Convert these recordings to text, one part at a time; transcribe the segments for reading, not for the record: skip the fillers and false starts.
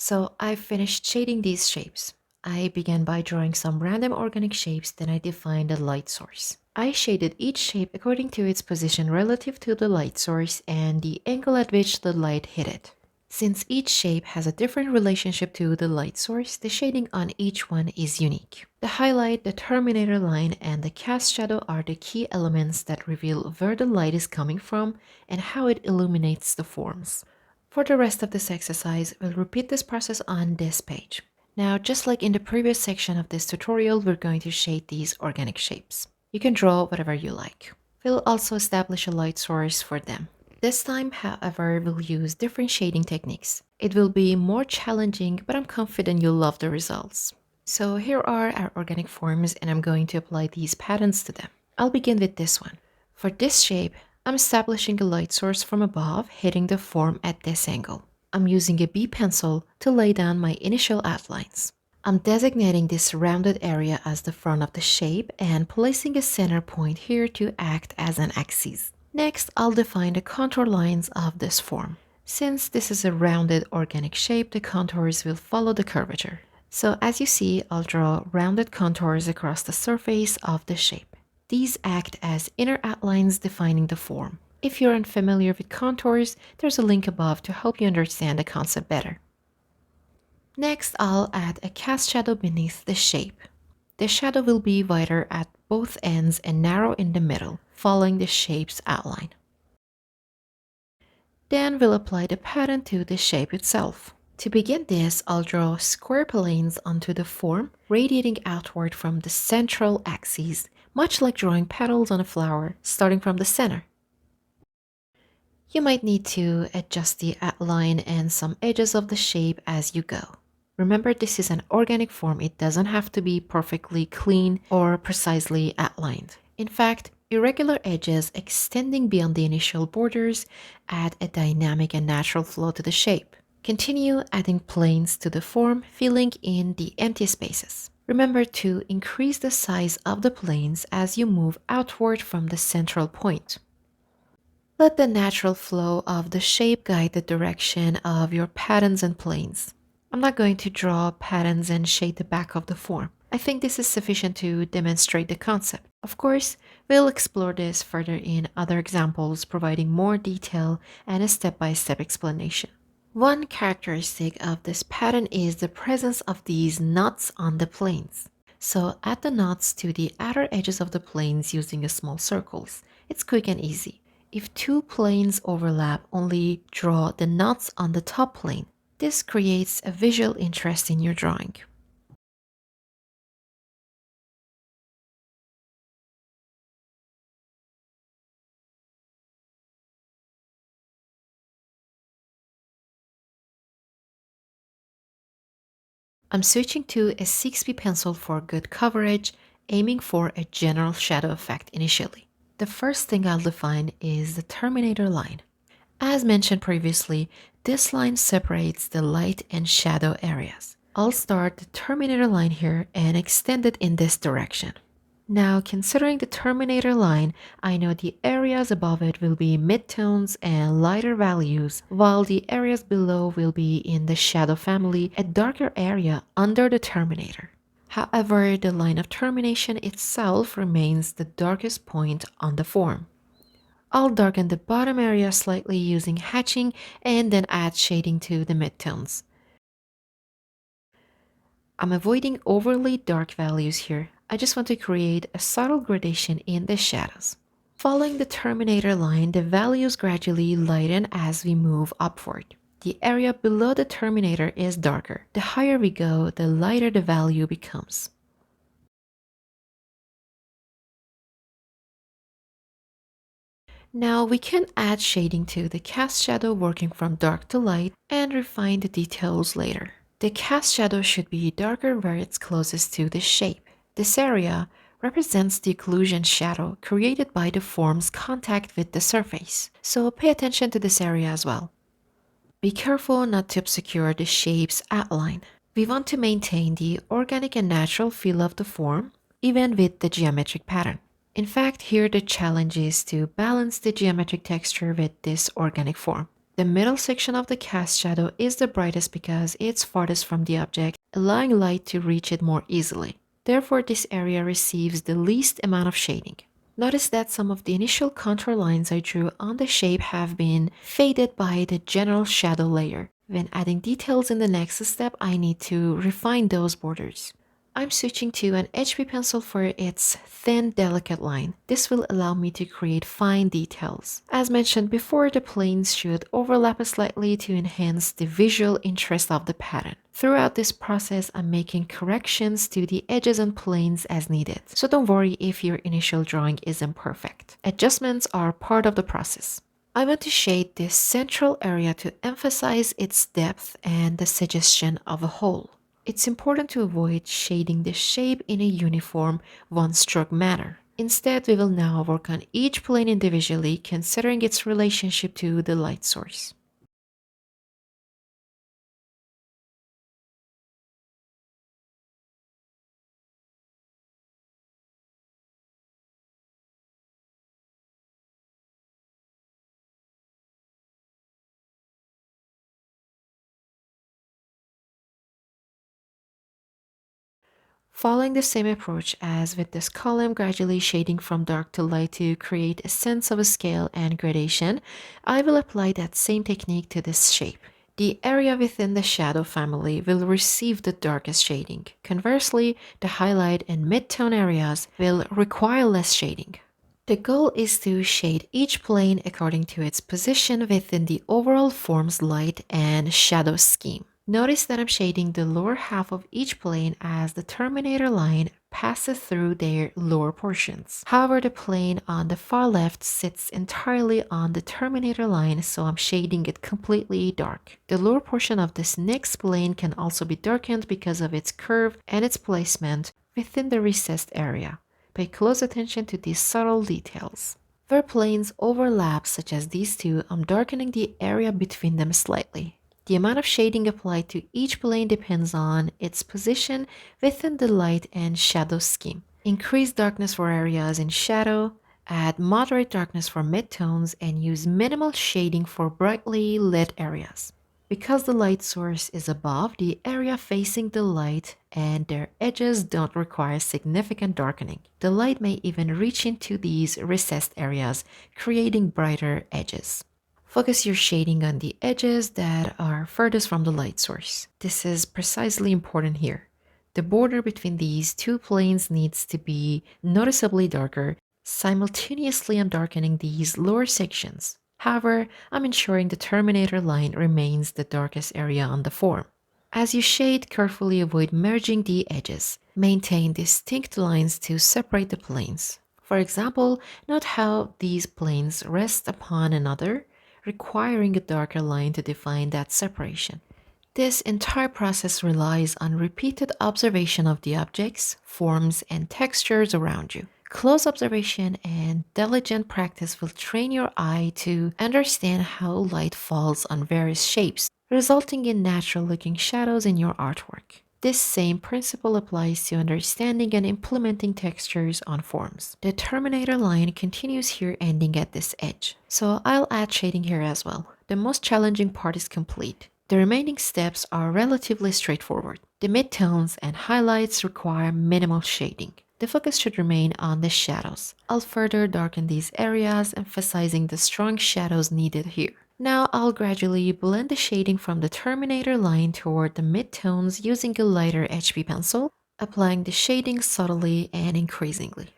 So I finished shading these shapes. I began by drawing some random organic shapes, then I defined a light source. I shaded each shape according to its position relative to the light source and the angle at which the light hit it. Since each shape has a different relationship to the light source, the shading on each one is unique. The highlight, the terminator line, and the cast shadow are the key elements that reveal where the light is coming from and how it illuminates the forms. For the rest of this exercise, we'll repeat this process on this page. Now, just like in the previous section of this tutorial, we're going to shade these organic shapes. You can draw whatever you like. We'll also establish a light source for them. This time, however, we'll use different shading techniques. It will be more challenging, but I'm confident you'll love the results. So here are our organic forms, and I'm going to apply these patterns to them. I'll begin with this one. For this shape, I'm establishing a light source from above, hitting the form at this angle. I'm using a B pencil to lay down my initial outlines. I'm designating this rounded area as the front of the shape and placing a center point here to act as an axis. Next, I'll define the contour lines of this form. Since this is a rounded organic shape, the contours will follow the curvature. So as you see, I'll draw rounded contours across the surface of the shape. These act as inner outlines defining the form. If you're unfamiliar with contours, there's a link above to help you understand the concept better. Next, I'll add a cast shadow beneath the shape. The shadow will be wider at both ends and narrow in the middle, following the shape's outline. Then we'll apply the pattern to the shape itself. To begin this, I'll draw square planes onto the form, radiating outward from the central axis, much like drawing petals on a flower, starting from the center. You might need to adjust the outline and some edges of the shape as you go. Remember, this is an organic form. It doesn't have to be perfectly clean or precisely outlined. In fact, irregular edges extending beyond the initial borders add a dynamic and natural flow to the shape. Continue adding planes to the form, filling in the empty spaces. Remember to increase the size of the planes as you move outward from the central point. Let the natural flow of the shape guide the direction of your patterns and planes. I'm not going to draw patterns and shade the back of the form. I think this is sufficient to demonstrate the concept. Of course, we'll explore this further in other examples, providing more detail and a step-by-step explanation. One characteristic of this pattern is the presence of these knots on the planes. So add the knots to the outer edges of the planes using small circles. It's quick and easy. If two planes overlap, only draw the knots on the top plane. This creates a visual interest in your drawing. I'm switching to a 6B pencil for good coverage, aiming for a general shadow effect initially. The first thing I'll define is the terminator line. As mentioned previously, this line separates the light and shadow areas. I'll start the terminator line here and extend it in this direction. Now, considering the terminator line, I know the areas above it will be midtones and lighter values, while the areas below will be in the shadow family, a darker area under the terminator. However, the line of termination itself remains the darkest point on the form. I'll darken the bottom area slightly using hatching and then add shading to the midtones. I'm avoiding overly dark values here. I just want to create a subtle gradation in the shadows. Following the terminator line, the values gradually lighten as we move upward. The area below the terminator is darker. The higher we go, the lighter the value becomes. Now we can add shading to the cast shadow, working from dark to light, and refine the details later. The cast shadow should be darker where it's closest to the shape. This area represents the occlusion shadow created by the form's contact with the surface, so pay attention to this area as well. Be careful not to obscure the shape's outline. We want to maintain the organic and natural feel of the form, even with the geometric pattern. In fact, here the challenge is to balance the geometric texture with this organic form. The middle section of the cast shadow is the brightest because it's farthest from the object, allowing light to reach it more easily. Therefore, this area receives the least amount of shading. Notice that some of the initial contour lines I drew on the shape have been faded by the general shadow layer. When adding details in the next step, I need to refine those borders. I'm switching to an HB pencil for its thin, delicate line. This will allow me to create fine details. As mentioned before, the planes should overlap slightly to enhance the visual interest of the pattern. Throughout this process, I'm making corrections to the edges and planes as needed. So don't worry if your initial drawing isn't perfect. Adjustments are part of the process. I want to shade this central area to emphasize its depth and the suggestion of a whole. It's important to avoid shading the shape in a uniform, one-stroke manner. Instead, we will now work on each plane individually, considering its relationship to the light source. Following the same approach as with this column, gradually shading from dark to light to create a sense of a scale and gradation, I will apply that same technique to this shape. The area within the shadow family will receive the darkest shading. Conversely, the highlight and mid-tone areas will require less shading. The goal is to shade each plane according to its position within the overall form's light and shadow scheme. Notice that I'm shading the lower half of each plane as the terminator line passes through their lower portions. However, the plane on the far left sits entirely on the terminator line, so I'm shading it completely dark. The lower portion of this next plane can also be darkened because of its curve and its placement within the recessed area. Pay close attention to these subtle details. Where planes overlap, such as these two, I'm darkening the area between them slightly. The amount of shading applied to each plane depends on its position within the light and shadow scheme. Increase darkness for areas in shadow, add moderate darkness for midtones, and use minimal shading for brightly lit areas. Because the light source is above, the area facing the light and their edges don't require significant darkening. The light may even reach into these recessed areas, creating brighter edges. Focus your shading on the edges that are furthest from the light source. This is precisely important here. The border between these two planes needs to be noticeably darker. Simultaneously, I'm darkening these lower sections. However, I'm ensuring the terminator line remains the darkest area on the form. As you shade, carefully avoid merging the edges. Maintain distinct lines to separate the planes. For example, note how these planes rest upon another, requiring a darker line to define that separation. This entire process relies on repeated observation of the objects, forms, and textures around you. Close observation and diligent practice will train your eye to understand how light falls on various shapes, resulting in natural-looking shadows in your artwork. This same principle applies to understanding and implementing textures on forms. The terminator line continues here, ending at this edge. So I'll add shading here as well. The most challenging part is complete. The remaining steps are relatively straightforward. The midtones and highlights require minimal shading. The focus should remain on the shadows. I'll further darken these areas, emphasizing the strong shadows needed here. Now I'll gradually blend the shading from the terminator line toward the midtones using a lighter HB pencil, applying the shading subtly and increasingly.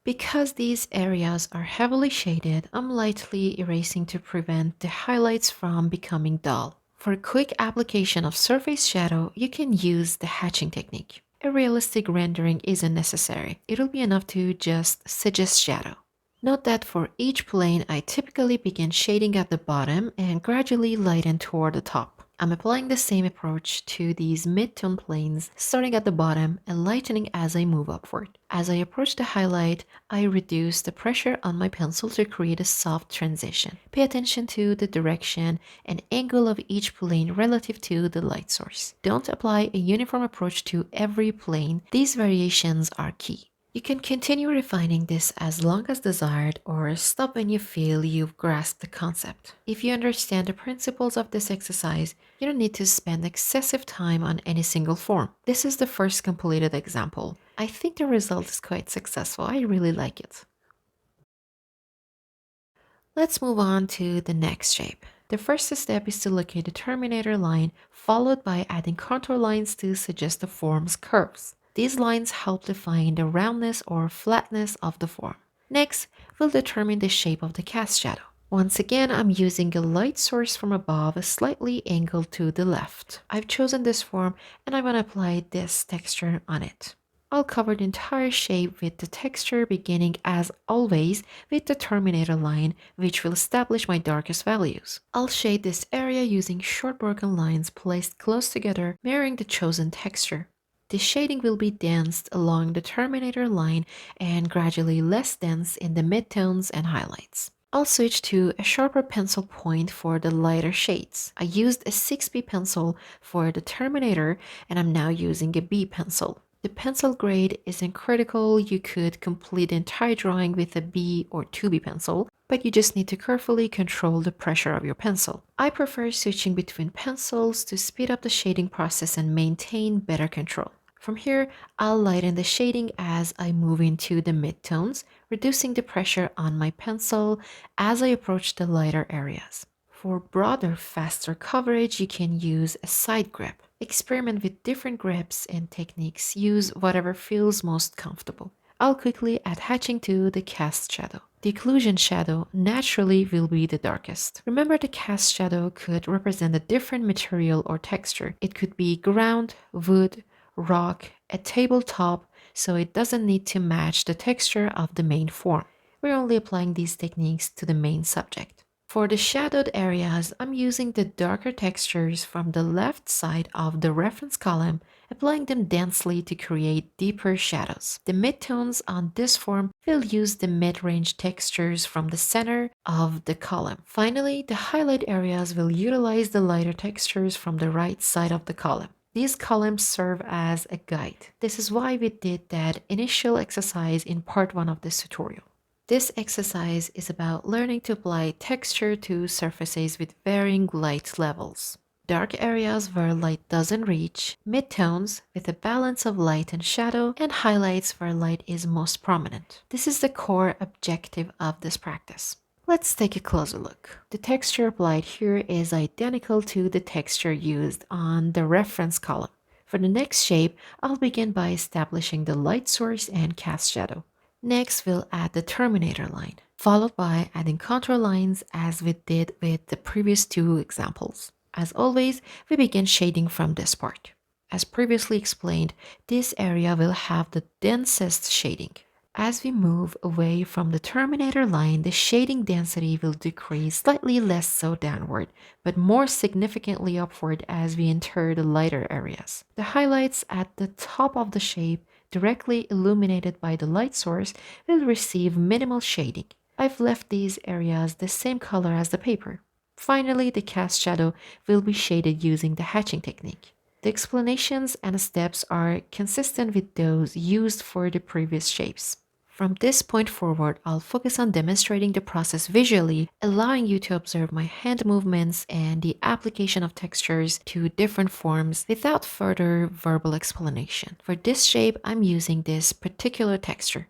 Because these areas are heavily shaded, I'm lightly erasing to prevent the highlights from becoming dull. For a quick application of surface shadow, you can use the hatching technique. A realistic rendering isn't necessary. It'll be enough to just suggest shadow. Note that for each plane, I typically begin shading at the bottom and gradually lighten toward the top. I'm applying the same approach to these mid-tone planes, starting at the bottom and lightening as I move upward. As I approach the highlight, I reduce the pressure on my pencil to create a soft transition. Pay attention to the direction and angle of each plane relative to the light source. Don't apply a uniform approach to every plane. These variations are key. You can continue refining this as long as desired or stop when you feel you've grasped the concept. If you understand the principles of this exercise, you don't need to spend excessive time on any single form. This is the first completed example. I think the result is quite successful. I really like it. Let's move on to the next shape. The first step is to locate the terminator line, followed by adding contour lines to suggest the form's curves. These lines help define the roundness or flatness of the form. Next, we'll determine the shape of the cast shadow. Once again, I'm using a light source from above, slightly angled to the left. I've chosen this form and I want to apply this texture on it. I'll cover the entire shape with the texture beginning as always with the terminator line, which will establish my darkest values. I'll shade this area using short broken lines placed close together, mirroring the chosen texture. The shading will be danced along the terminator line and gradually less dense in the midtones and highlights. I'll switch to a sharper pencil point for the lighter shades. I used a 6B pencil for the terminator and I'm now using a B pencil. The pencil grade isn't critical. You could complete the entire drawing with a B or 2B pencil, but you just need to carefully control the pressure of your pencil. I prefer switching between pencils to speed up the shading process and maintain better control. From here, I'll lighten the shading as I move into the midtones, reducing the pressure on my pencil as I approach the lighter areas. For broader, faster coverage, you can use a side grip. Experiment with different grips and techniques. Use whatever feels most comfortable. I'll quickly add hatching to the cast shadow. The occlusion shadow naturally will be the darkest. Remember, the cast shadow could represent a different material or texture. It could be ground, wood, rock, a tabletop, so it doesn't need to match the texture of the main form. We're only applying these techniques to the main subject. For the shadowed areas, I'm using the darker textures from the left side of the reference column, applying them densely to create deeper shadows. The midtones on this form will use the mid-range textures from the center of the column. Finally, the highlight areas will utilize the lighter textures from the right side of the column. These columns serve as a guide. This is why we did that initial exercise in part 1 of this tutorial. This exercise is about learning to apply texture to surfaces with varying light levels. Dark areas where light doesn't reach, midtones with a balance of light and shadow, and highlights where light is most prominent. This is the core objective of this practice. Let's take a closer look. The texture applied here is identical to the texture used on the reference column. For the next shape, I'll begin by establishing the light source and cast shadow. Next, we'll add the terminator line, followed by adding contour lines as we did with the previous two examples. As always, we begin shading from this part. As previously explained, this area will have the densest shading. As we move away from the terminator line, the shading density will decrease slightly less so downward, but more significantly upward as we enter the lighter areas. The highlights at the top of the shape, directly illuminated by the light source, will receive minimal shading. I've left these areas the same color as the paper. Finally, the cast shadow will be shaded using the hatching technique. The explanations and steps are consistent with those used for the previous shapes. From this point forward, I'll focus on demonstrating the process visually, allowing you to observe my hand movements and the application of textures to different forms without further verbal explanation. For this shape, I'm using this particular texture.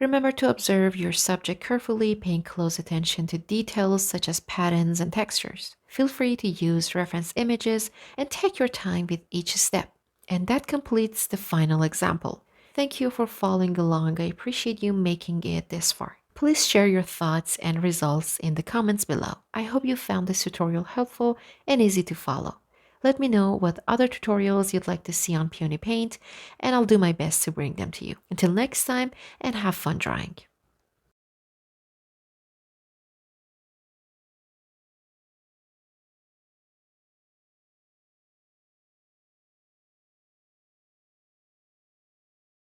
Remember to observe your subject carefully, paying close attention to details such as patterns and textures. Feel free to use reference images and take your time with each step. And that completes the final example. Thank you for following along. I appreciate you making it this far. Please share your thoughts and results in the comments below. I hope you found this tutorial helpful and easy to follow. Let me know what other tutorials you'd like to see on Peonypaint, and I'll do my best to bring them to you. Until next time, and have fun drawing.